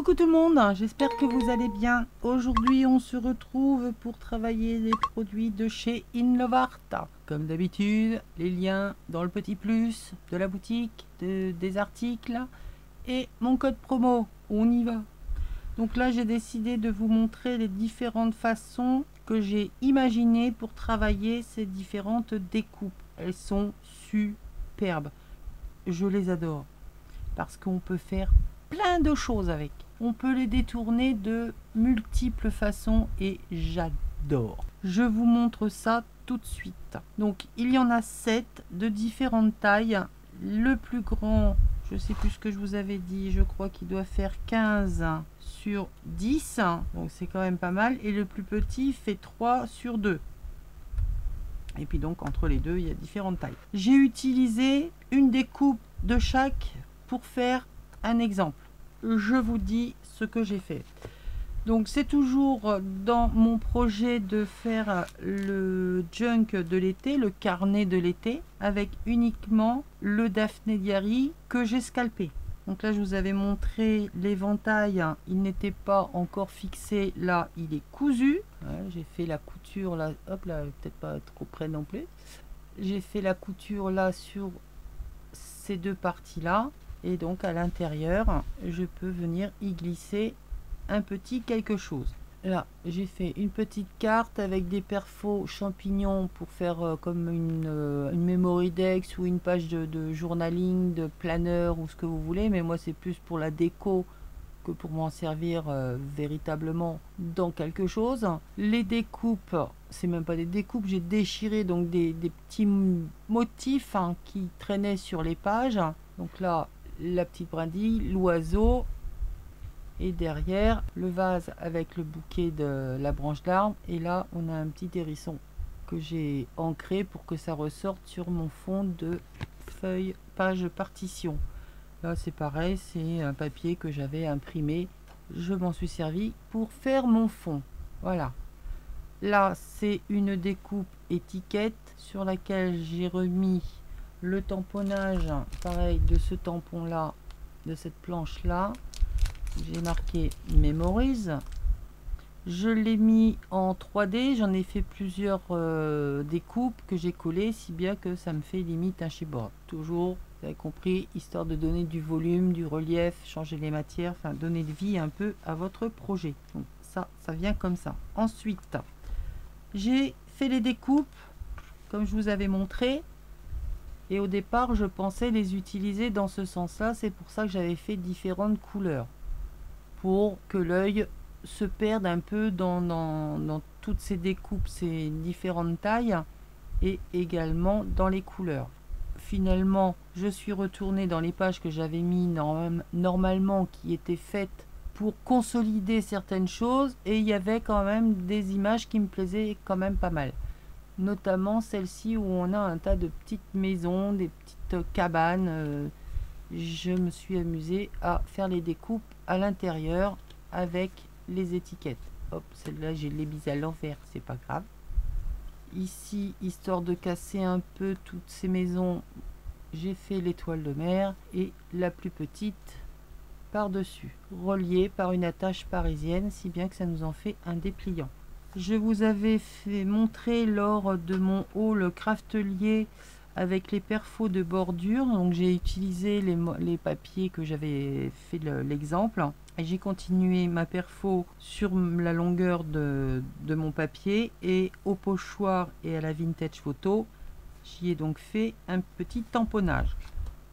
Coucou tout le monde, j'espère que vous allez bien. Aujourd'hui on se retrouve pour travailler les produits de chez Inlovart. Comme d'habitude, les liens dans le petit plus de la boutique, des articles et mon code promo. On y va. Donc là j'ai décidé de vous montrer les différentes façons que j'ai imaginées pour travailler ces différentes découpes. Elles sont superbes. Je les adore parce qu'on peut faire plein de choses avec. On peut les détourner de multiples façons et j'adore. Je vous montre ça tout de suite. Donc il y en a 7 de différentes tailles. Le plus grand, je sais plus ce que je vous avais dit, je crois qu'il doit faire 15 sur 10. Donc c'est quand même pas mal. Et le plus petit fait 3 sur 2. Et puis donc entre les deux, il y a différentes tailles. J'ai utilisé une découpe de chaque pour faire un exemple. Je vous dis ce que j'ai fait. Donc c'est toujours dans mon projet de faire le junk de l'été, le carnet de l'été, avec uniquement le Daphné Diary que j'ai scalpé. Donc là je vous avais montré l'éventail, il n'était pas encore fixé, là il est cousu. Ouais, j'ai fait la couture là, hop là, peut-être pas trop près non plus. J'ai fait la couture là sur ces deux parties là. Et donc à l'intérieur, je peux venir y glisser un petit quelque chose. Là, j'ai fait une petite carte avec des perfos champignons pour faire comme une memory dex ou une page de journaling, de planeur ou ce que vous voulez. Mais moi, c'est plus pour la déco que pour m'en servir véritablement dans quelque chose. Les découpes, c'est même pas des découpes, j'ai déchiré donc des petits motifs qui traînaient sur les pages. Donc là, la petite brindille, l'oiseau et derrière le vase avec le bouquet de la branche d'arbre. Et là on a un petit hérisson que j'ai ancré pour que ça ressorte sur mon fond de feuille page partition. Là c'est pareil, c'est un papier que j'avais imprimé, je m'en suis servi pour faire mon fond. Voilà, là c'est une découpe étiquette sur laquelle j'ai remis le tamponnage, pareil, de ce tampon là, de cette planche là. J'ai marqué Memories. Je l'ai mis en 3D, j'en ai fait plusieurs découpes que j'ai collées, si bien que ça me fait limite un chipboard. Toujours, vous avez compris, histoire de donner du volume, du relief, changer les matières, enfin donner de vie un peu à votre projet. Donc ça vient comme ça. Ensuite, j'ai fait les découpes comme je vous avais montré. Et au départ, je pensais les utiliser dans ce sens-là. C'est pour ça que j'avais fait différentes couleurs. Pour que l'œil se perde un peu dans toutes ces découpes, ces différentes tailles. Et également dans les couleurs. Finalement, je suis retournée dans les pages que j'avais mis normalement, qui étaient faites pour consolider certaines choses. Et il y avait quand même des images qui me plaisaient quand même pas mal. Notamment celle-ci où on a un tas de petites maisons, des petites cabanes. Je me suis amusée à faire les découpes à l'intérieur avec les étiquettes. Hop, celle-là j'ai les mis à l'envers, c'est pas grave. Ici, histoire de casser un peu toutes ces maisons, j'ai fait l'étoile de mer et la plus petite par-dessus, reliée par une attache parisienne, si bien que ça nous en fait un dépliant. Je vous avais fait montrer lors de mon haul craftelier avec les perfos de bordure. Donc j'ai utilisé les papiers que j'avais fait l'exemple. Et j'ai continué ma perfo sur la longueur de mon papier. Et au pochoir et à la vintage photo, j'y ai donc fait un petit tamponnage.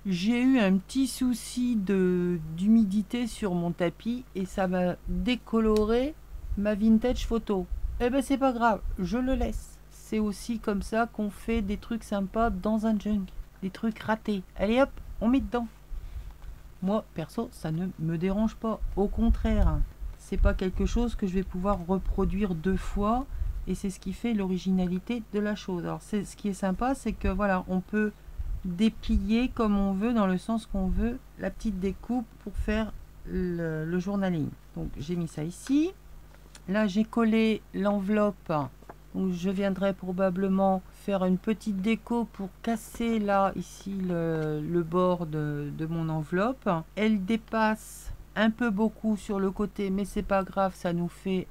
J'ai eu un petit souci d'humidité sur mon tapis et ça m'a décoloré ma vintage photo. Eh ben c'est pas grave, je le laisse. C'est aussi comme ça qu'on fait des trucs sympas dans un junk. Des trucs ratés. Allez hop, on met dedans. Moi, perso, ça ne me dérange pas. Au contraire, c'est pas quelque chose que je vais pouvoir reproduire 2 fois. Et c'est ce qui fait l'originalité de la chose. Alors ce qui est sympa, c'est que voilà, on peut déplier comme on veut, dans le sens qu'on veut, la petite découpe pour faire le journaling. Donc j'ai mis ça ici. Là j'ai collé l'enveloppe, donc je viendrai probablement faire une petite déco pour casser là ici le bord de mon enveloppe. Elle dépasse un peu beaucoup sur le côté, mais c'est pas grave, ça nous fait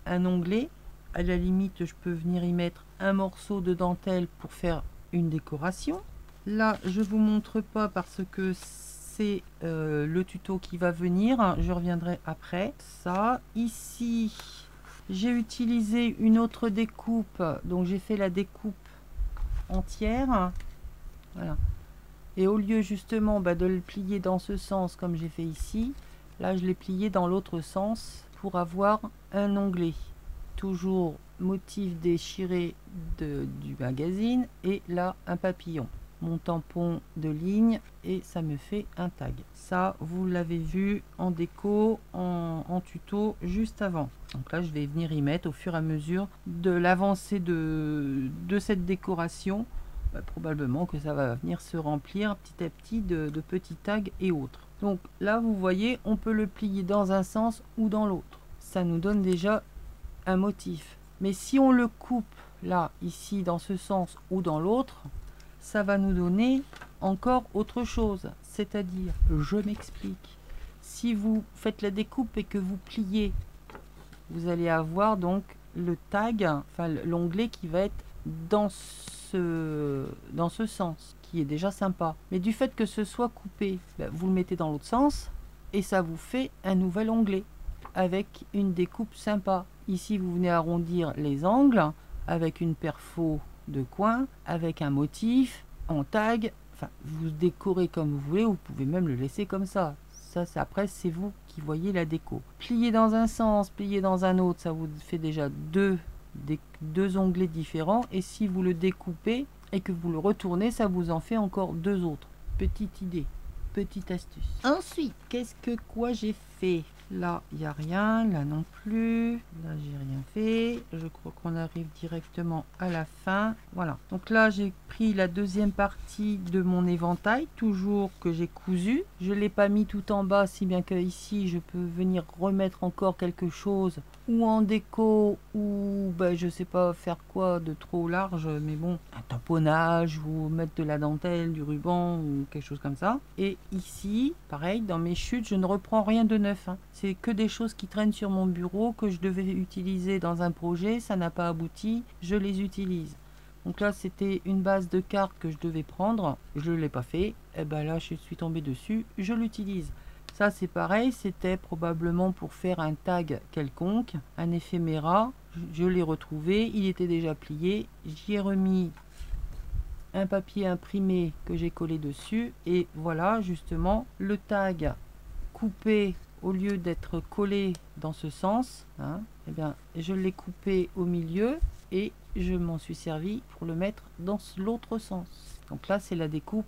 un onglet. À la limite, je peux venir y mettre un morceau de dentelle pour faire une décoration. Là, je vous montre pas parce que c'est le tuto qui va venir. Je reviendrai après. Ça, ici, j'ai utilisé une autre découpe. Donc, j'ai fait la découpe entière. Voilà. Et au lieu justement de le plier dans ce sens comme j'ai fait ici, là, je l'ai plié dans l'autre sens pour avoir un onglet. Toujours motif déchiré du magazine et là un papillon, mon tampon de ligne et ça me fait un tag. Ça vous l'avez vu en déco, en tuto juste avant. Donc là je vais venir y mettre au fur et à mesure de l'avancée de cette décoration. Probablement que ça va venir se remplir petit à petit de petits tags et autres. Donc là vous voyez, on peut le plier dans un sens ou dans l'autre. Ça nous donne déjà un motif, mais si on le coupe là ici dans ce sens ou dans l'autre, ça va nous donner encore autre chose. C'est-à-dire, je m'explique, si vous faites la découpe et que vous pliez, vous allez avoir donc le tag, enfin l'onglet qui va être dans ce sens, qui est déjà sympa, mais du fait que ce soit coupé, vous le mettez dans l'autre sens et ça vous fait un nouvel onglet avec une découpe sympa. Ici, vous venez arrondir les angles avec une perfo de coin, avec un motif en tag. Enfin, vous décorez comme vous voulez, vous pouvez même le laisser comme ça. Ça, après, c'est vous qui voyez la déco. Plier dans un sens, plier dans un autre, ça vous fait déjà deux onglets différents. Et si vous le découpez et que vous le retournez, ça vous en fait encore deux autres. Petite idée, petite astuce. Ensuite, quoi j'ai fait? Là, il n'y a rien, là non plus, là j'ai rien fait, je crois qu'on arrive directement à la fin. Voilà, donc là j'ai pris la deuxième partie de mon éventail, toujours que j'ai cousu. Je ne l'ai pas mis tout en bas, si bien que ici je peux venir remettre encore quelque chose, ou en déco, ou je sais pas faire quoi de trop large, mais bon, un tamponnage, ou mettre de la dentelle, du ruban, ou quelque chose comme ça. Et ici, pareil, dans mes chutes, je ne reprends rien de neuf, hein. C'est que des choses qui traînent sur mon bureau que je devais utiliser dans un projet, ça n'a pas abouti, je les utilise. Donc là, c'était une base de cartes que je devais prendre, je ne l'ai pas fait, et là, je suis tombée dessus, je l'utilise. Ça, c'est pareil, c'était probablement pour faire un tag quelconque, un éphéméra. Je l'ai retrouvé, il était déjà plié, j'y ai remis un papier imprimé que j'ai collé dessus, et voilà, justement, le tag coupé. Au lieu d'être collé dans ce sens, je l'ai coupé au milieu et je m'en suis servi pour le mettre dans l'autre sens. Donc là, c'est la découpe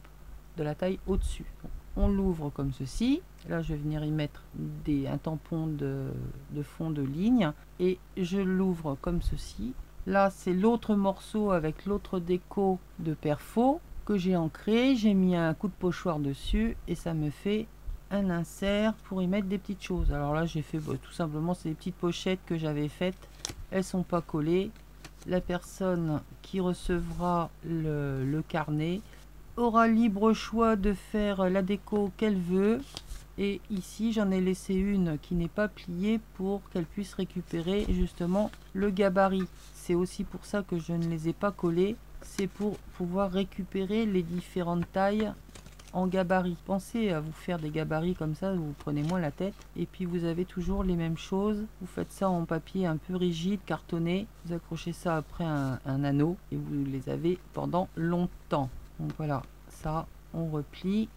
de la taille au-dessus. On l'ouvre comme ceci. Là, je vais venir y mettre un tampon de fond de ligne et je l'ouvre comme ceci. Là, c'est l'autre morceau avec l'autre déco de perfo que j'ai ancré. J'ai mis un coup de pochoir dessus et ça me fait un insert pour y mettre des petites choses. Alors là j'ai fait tout simplement, c'est des petites pochettes que j'avais faites, elles sont pas collées. La personne qui recevra le carnet aura libre choix de faire la déco qu'elle veut, et ici j'en ai laissé une qui n'est pas pliée pour qu'elle puisse récupérer justement le gabarit. C'est aussi pour ça que je ne les ai pas collées, c'est pour pouvoir récupérer les différentes tailles en gabarit. Pensez à vous faire des gabarits comme ça, vous prenez moins la tête et puis vous avez toujours les mêmes choses. Vous faites ça en papier un peu rigide, cartonné, vous accrochez ça après un anneau et vous les avez pendant longtemps. Donc voilà, ça on replie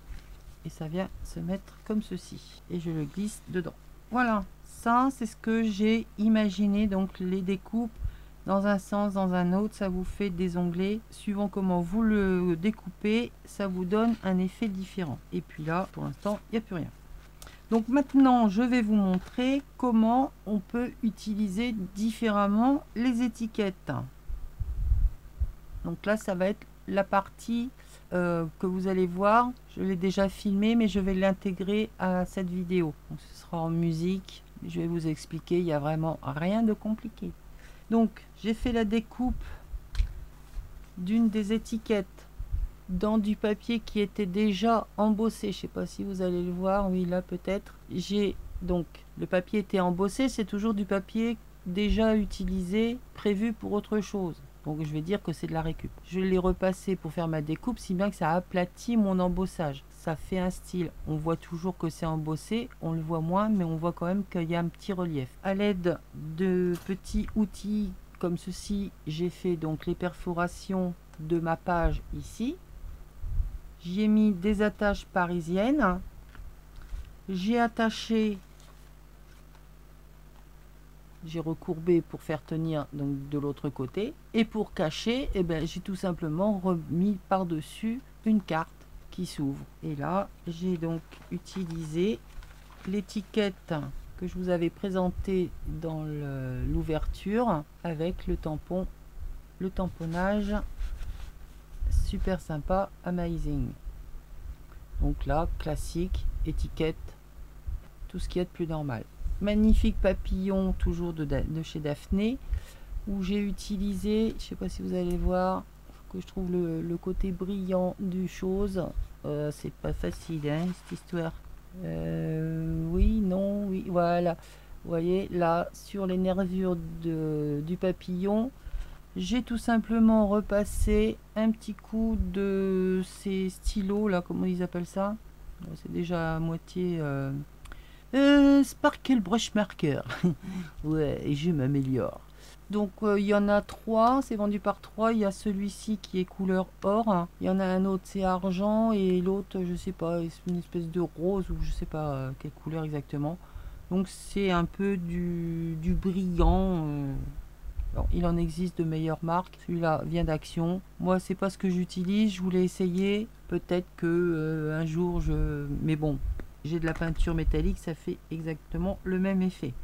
et ça vient se mettre comme ceci et je le glisse dedans. Voilà, ça c'est ce que j'ai imaginé, donc les découpes dans un sens, dans un autre, ça vous fait des onglets. Suivant comment vous le découpez, ça vous donne un effet différent. Et puis là, pour l'instant, il n'y a plus rien. Donc maintenant, je vais vous montrer comment on peut utiliser différemment les étiquettes. Donc là, ça va être la partie que vous allez voir. Je l'ai déjà filmé, mais je vais l'intégrer à cette vidéo. Donc ce sera en musique. Je vais vous expliquer, il n'y a vraiment rien de compliqué. Donc, j'ai fait la découpe d'une des étiquettes dans du papier qui était déjà embossé. Je ne sais pas si vous allez le voir. Oui, là peut-être. J'ai Donc le papier était embossé, c'est toujours du papier déjà utilisé, prévu pour autre chose. Donc je vais dire que c'est de la récup. Je l'ai repassé pour faire ma découpe, si bien que ça aplatit mon embossage. Ça fait un style. On voit toujours que c'est embossé, on le voit moins, mais on voit quand même qu'il y a un petit relief. À l'aide de petits outils comme ceci, j'ai fait donc les perforations de ma page ici. J'y ai mis des attaches parisiennes. J'ai attaché, j'ai recourbé pour faire tenir donc de l'autre côté. Et pour cacher, eh ben, j'ai tout simplement remis par-dessus une carte qui s'ouvre. Et là, j'ai donc utilisé l'étiquette que je vous avais présentée dans l'ouverture avec le tampon, le tamponnage super sympa, amazing. Donc là, classique, étiquette, tout ce qu'il y a de plus normal. Magnifique papillon, toujours de chez Daphné, où j'ai utilisé, je ne sais pas si vous allez voir, faut que je trouve le côté brillant du chose. C'est pas facile, hein, cette histoire. Oui, non, oui, voilà. Vous voyez, là, sur les nervures du papillon, j'ai tout simplement repassé un petit coup de ces stylos, là, comment ils appellent ça? C'est déjà à moitié... Sparkle Brush Marker. Ouais, et je m'améliore. Donc il y en a 3, c'est vendu par 3. Il y a celui-ci qui est couleur or. Il y en a un autre, c'est argent. Et l'autre, je sais pas, c'est une espèce de rose ou je sais pas quelle couleur exactement. Donc c'est un peu du brillant. Alors, il en existe de meilleures marques. Celui-là vient d'Action. Moi, c'est pas ce que j'utilise. Je voulais essayer. Peut-être que un jour, mais bon, j'ai de la peinture métallique, ça fait exactement le même effet.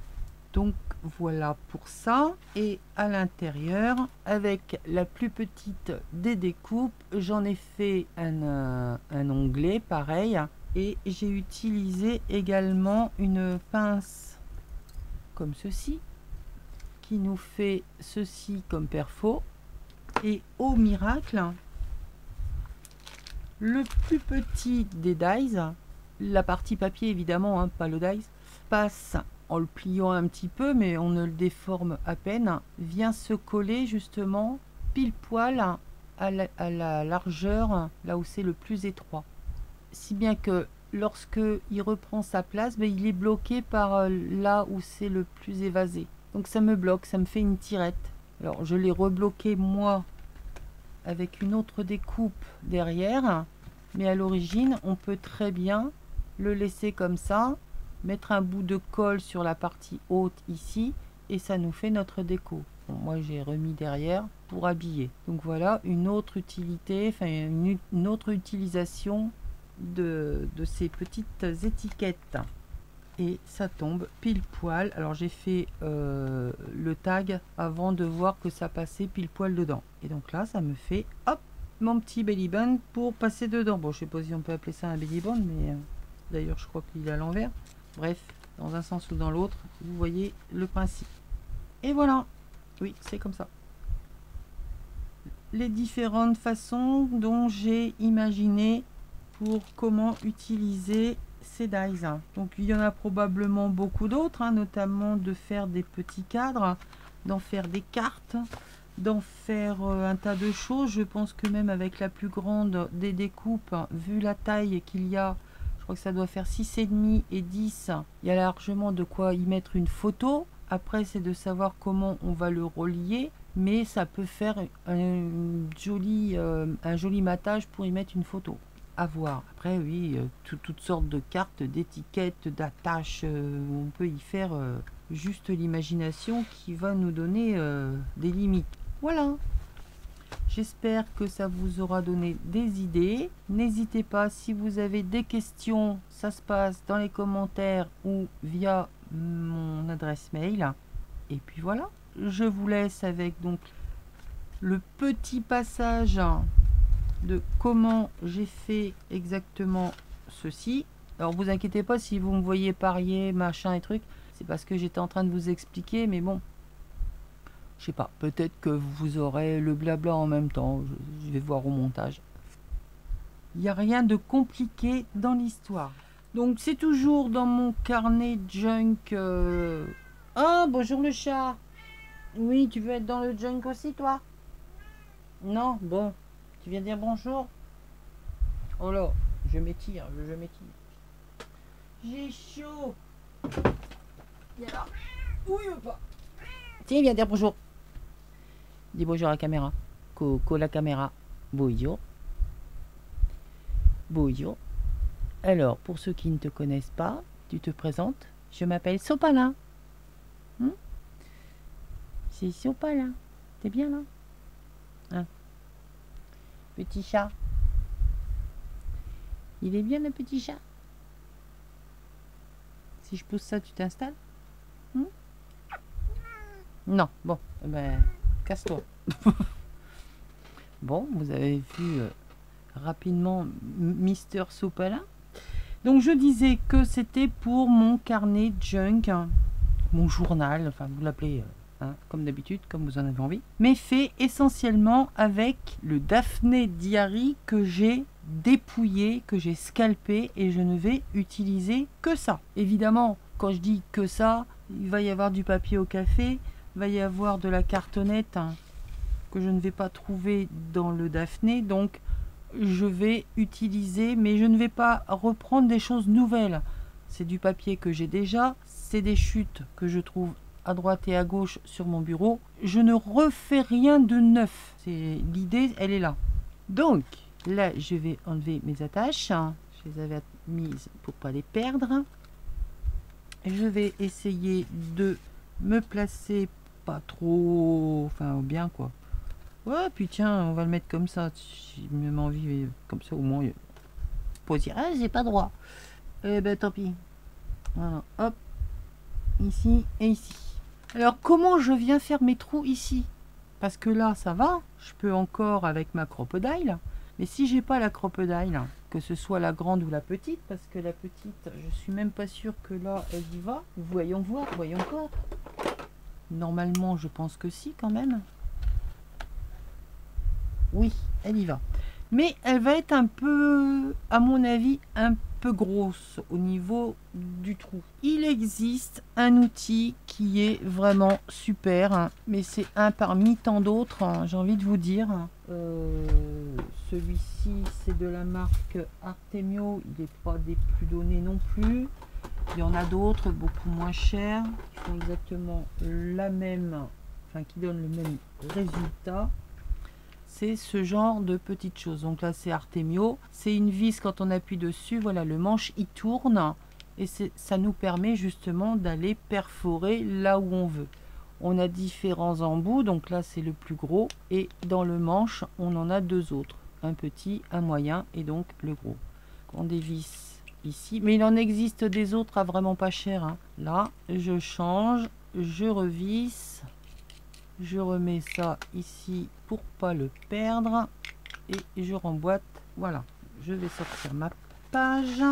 Donc voilà pour ça. Et à l'intérieur, avec la plus petite des découpes, j'en ai fait un onglet pareil. Et j'ai utilisé également une pince comme ceci, qui nous fait ceci comme perfo. Et au miracle, le plus petit des dies, la partie papier évidemment, hein, pas le dies, passe en le pliant un petit peu, mais on ne le déforme à peine, vient se coller justement pile poil à la largeur, là où c'est le plus étroit. Si bien que lorsque il reprend sa place, ben, il est bloqué par là où c'est le plus évasé. Donc ça me bloque, ça me fait une tirette. Alors je l'ai rebloqué moi avec une autre découpe derrière, mais à l'origine on peut très bien le laisser comme ça, mettre un bout de colle sur la partie haute ici et ça nous fait notre déco. Bon, moi j'ai remis derrière pour habiller. Donc voilà une autre utilité, enfin une autre utilisation de ces petites étiquettes. Et ça tombe pile poil. Alors j'ai fait le tag avant de voir que ça passait pile poil dedans. Et donc là ça me fait hop mon petit belly band pour passer dedans. Bon, je sais pas si on peut appeler ça un belly band, mais d'ailleurs je crois qu'il est à l'envers. Bref, dans un sens ou dans l'autre, vous voyez le principe. Et voilà, oui, c'est comme ça. Les différentes façons dont j'ai imaginé pour comment utiliser ces dies. Donc il y en a probablement beaucoup d'autres, hein, notamment de faire des petits cadres, d'en faire des cartes, d'en faire un tas de choses. Je pense que même avec la plus grande des découpes, vu la taille qu'il y a, je crois que ça doit faire 6,5 et 10, il y a largement de quoi y mettre une photo. Après c'est de savoir comment on va le relier, mais ça peut faire un joli matage pour y mettre une photo. À voir. Après oui, toutes sortes de cartes, d'étiquettes, d'attaches, on peut y faire juste l'imagination qui va nous donner des limites. Voilà, j'espère que ça vous aura donné des idées. N'hésitez pas, si vous avez des questions, ça se passe dans les commentaires ou via mon adresse mail. Et puis voilà, je vous laisse avec donc le petit passage de comment j'ai fait exactement ceci. Alors vous inquiétez pas si vous me voyez parier machin et truc, c'est parce que j'étais en train de vous expliquer, mais bon, je sais pas, peut-être que vous aurez le blabla en même temps, je vais voir au montage. Il n'y a rien de compliqué dans l'histoire. Donc c'est toujours dans mon carnet junk. Ah, bonjour le chat. Oui, tu veux être dans le junk aussi, toi? Non, bon. Tu viens dire bonjour? Oh là, je m'étire, je m'étire. J'ai chaud. Viens là. Oui ou pas? Tiens, viens dire bonjour. Dis bonjour à la caméra. Coucou la caméra. Bonjour. Bonjour. Alors, pour ceux qui ne te connaissent pas, tu te présentes. Je m'appelle Sopalin. C'est Sopalin. T'es bien là? Hein? Petit chat. Il est bien le petit chat? Si je pose ça, tu t'installes? Non. Bon, ben, casse-toi. Bon, vous avez vu rapidement Mister Sopalin. Donc je disais que c'était pour mon carnet junk, hein, mon journal, enfin vous l'appelez comme d'habitude, comme vous en avez envie, mais fait essentiellement avec le Daphné Diary que j'ai dépouillé, que j'ai scalpé, et je ne vais utiliser que ça. Évidemment, quand je dis que ça, il va y avoir du papier au café, il va y avoir de la cartonnette que je ne vais pas trouver dans le Daphné, donc je vais utiliser, mais je ne vais pas reprendre des choses nouvelles. C'est du papier que j'ai déjà, c'est des chutes que je trouve à droite et à gauche sur mon bureau. Je ne refais rien de neuf. C'est l'idée, elle est là. Donc là, je vais enlever mes attaches. Je les avais mises pour pas les perdre. Je vais essayer de me placer pas trop, enfin bien quoi. Ouais, puis tiens, on va le mettre comme ça. J'ai même envie, comme ça au moins. Pour dire, ah, j'ai pas droit. Eh ben tant pis. Voilà, hop. Ici et ici. Alors, comment je viens faire mes trous ici? Parce que là, ça va. Je peux encore avec ma crocodile. Mais si j'ai pas la crocodile, que ce soit la grande ou la petite, parce que la petite, je suis même pas sûre que là, elle y va. Voyons voir, voyons encore. Normalement, je pense que si, quand même. Oui, elle y va. Mais elle va être un peu, à mon avis, un peu grosse au niveau du trou. Il existe un outil qui est vraiment super, hein, mais c'est un parmi tant d'autres, hein, j'ai envie de vous dire. Celui-ci, c'est de la marque Artemio. Il n'est pas des plus donnés non plus. Il y en a d'autres beaucoup moins chers qui font exactement la même, enfin qui donnent le même résultat. C'est ce genre de petites choses. Donc là, c'est Artemio. C'est une vis, quand on appuie dessus, voilà, le manche, il tourne. Et ça nous permet justement d'aller perforer là où on veut. On a différents embouts. Donc là, c'est le plus gros. Et dans le manche, on en a deux autres. Un petit, un moyen et donc le gros. On dévisse ici. Mais il en existe des autres à vraiment pas cher, hein. Là, je change, je revisse. Je remets ça ici pour pas le perdre et je remboîte. Voilà, je vais sortir ma page.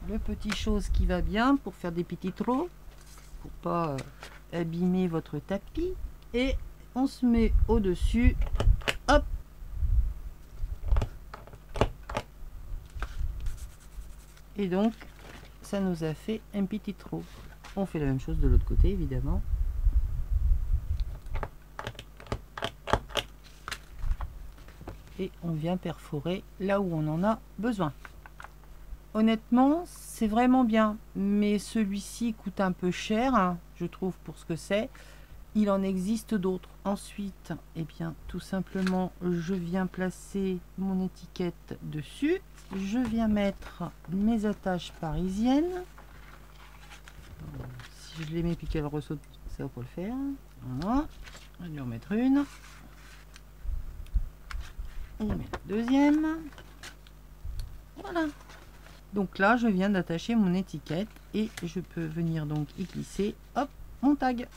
Le petit chose qui va bien pour faire des petits trous, pour pas abîmer votre tapis. Et on se met au-dessus. Hop. Et donc, ça nous a fait un petit trou. On fait la même chose de l'autre côté, évidemment. Et on vient perforer là où on en a besoin. Honnêtement, c'est vraiment bien, mais celui-ci coûte un peu cher, hein, je trouve, pour ce que c'est. Il en existe d'autres. Ensuite, eh bien, tout simplement, je viens placer mon étiquette dessus. Je viens mettre mes attaches parisiennes. Si je les mets puis qu'elles ressautent, ça va pas le faire. Voilà. On va lui en mettre une. On met la deuxième. Voilà. Donc là, je viens d'attacher mon étiquette et je peux venir donc y glisser, hop, mon tag.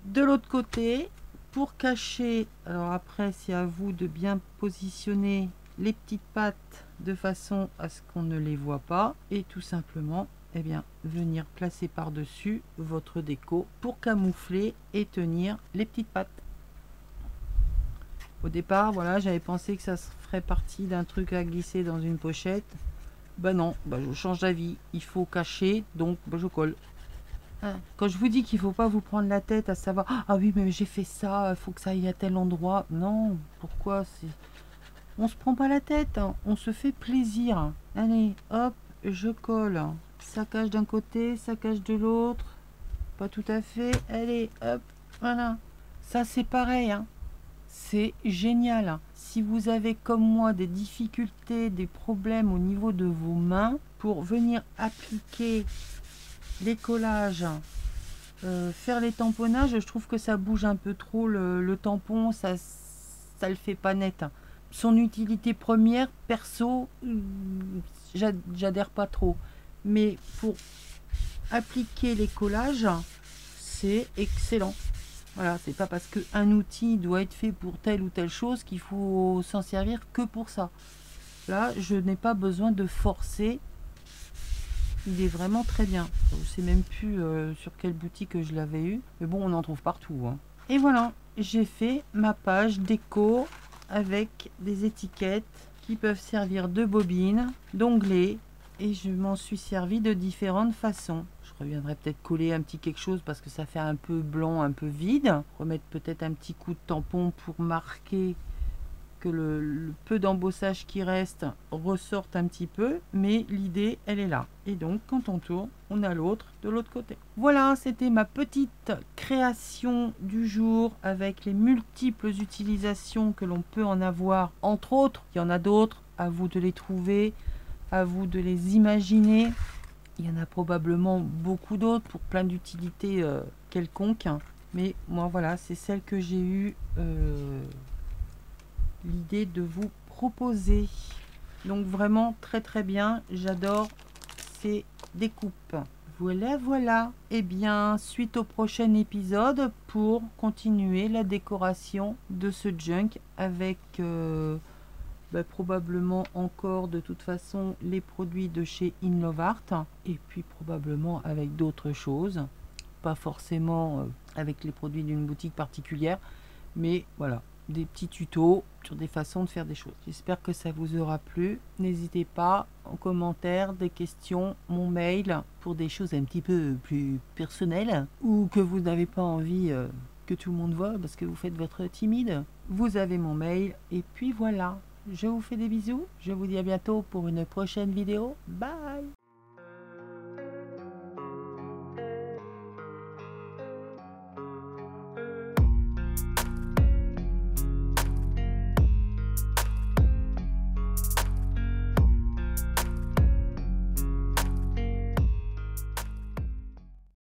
De l'autre côté, pour cacher, alors après, c'est à vous de bien positionner les petites pattes de façon à ce qu'on ne les voit pas et tout simplement, eh bien, venir placer par-dessus votre déco pour camoufler et tenir les petites pattes. Au départ, voilà, j'avais pensé que ça ferait partie d'un truc à glisser dans une pochette. Bah non, bah je change d'avis. Il faut cacher, donc bah je colle. Hein, quand je vous dis qu'il faut pas vous prendre la tête à savoir ah oui mais j'ai fait ça, il faut que ça aille à tel endroit. Non, pourquoi c'est... On se prend pas la tête, hein. On se fait plaisir. Allez, hop, je colle. Ça cache d'un côté, ça cache de l'autre. Pas tout à fait. Allez, hop, voilà. Ça c'est pareil, hein. C'est génial. Si vous avez comme moi des difficultés, des problèmes au niveau de vos mains, pour venir appliquer les collages, faire les tamponnages, je trouve que ça bouge un peu trop le tampon, ça le fait pas net. Son utilité première, perso, j'adhère pas trop. Mais pour appliquer les collages, c'est excellent. Voilà, c'est pas parce qu'un outil doit être fait pour telle ou telle chose qu'il faut s'en servir que pour ça. Là, je n'ai pas besoin de forcer. Il est vraiment très bien. Je ne sais même plus sur quelle boutique je l'avais eu. Mais bon, on en trouve partout, hein. Et voilà, j'ai fait ma page déco avec des étiquettes qui peuvent servir de bobines, d'onglets. Et je m'en suis servi de différentes façons. Je reviendrai peut-être coller un petit quelque chose parce que ça fait un peu blanc, un peu vide. Remettre peut-être un petit coup de tampon pour marquer que le peu d'embossage qui reste ressorte un petit peu, mais l'idée elle est là. Et donc quand on tourne, on a l'autre de l'autre côté. Voilà, c'était ma petite création du jour avec les multiples utilisations que l'on peut en avoir. Entre autres, il y en a d'autres, à vous de les trouver, à vous de les imaginer. Il y en a probablement beaucoup d'autres pour plein d'utilités quelconques. Mais moi voilà, c'est celle que j'ai eu l'idée de vous proposer. Donc vraiment très très bien, j'adore ces découpes. Voilà, voilà. Et bien, suite au prochain épisode pour continuer la décoration de ce junk avec probablement encore de toute façon les produits de chez In Love Art et puis probablement avec d'autres choses. Pas forcément avec les produits d'une boutique particulière, mais voilà, des petits tutos sur des façons de faire des choses. J'espère que ça vous aura plu. N'hésitez pas en commentaire, des questions, mon mail pour des choses un petit peu plus personnelles ou que vous n'avez pas envie que tout le monde voit parce que vous faites votre timide. Vous avez mon mail et puis voilà. Je vous fais des bisous. Je vous dis à bientôt pour une prochaine vidéo. Bye!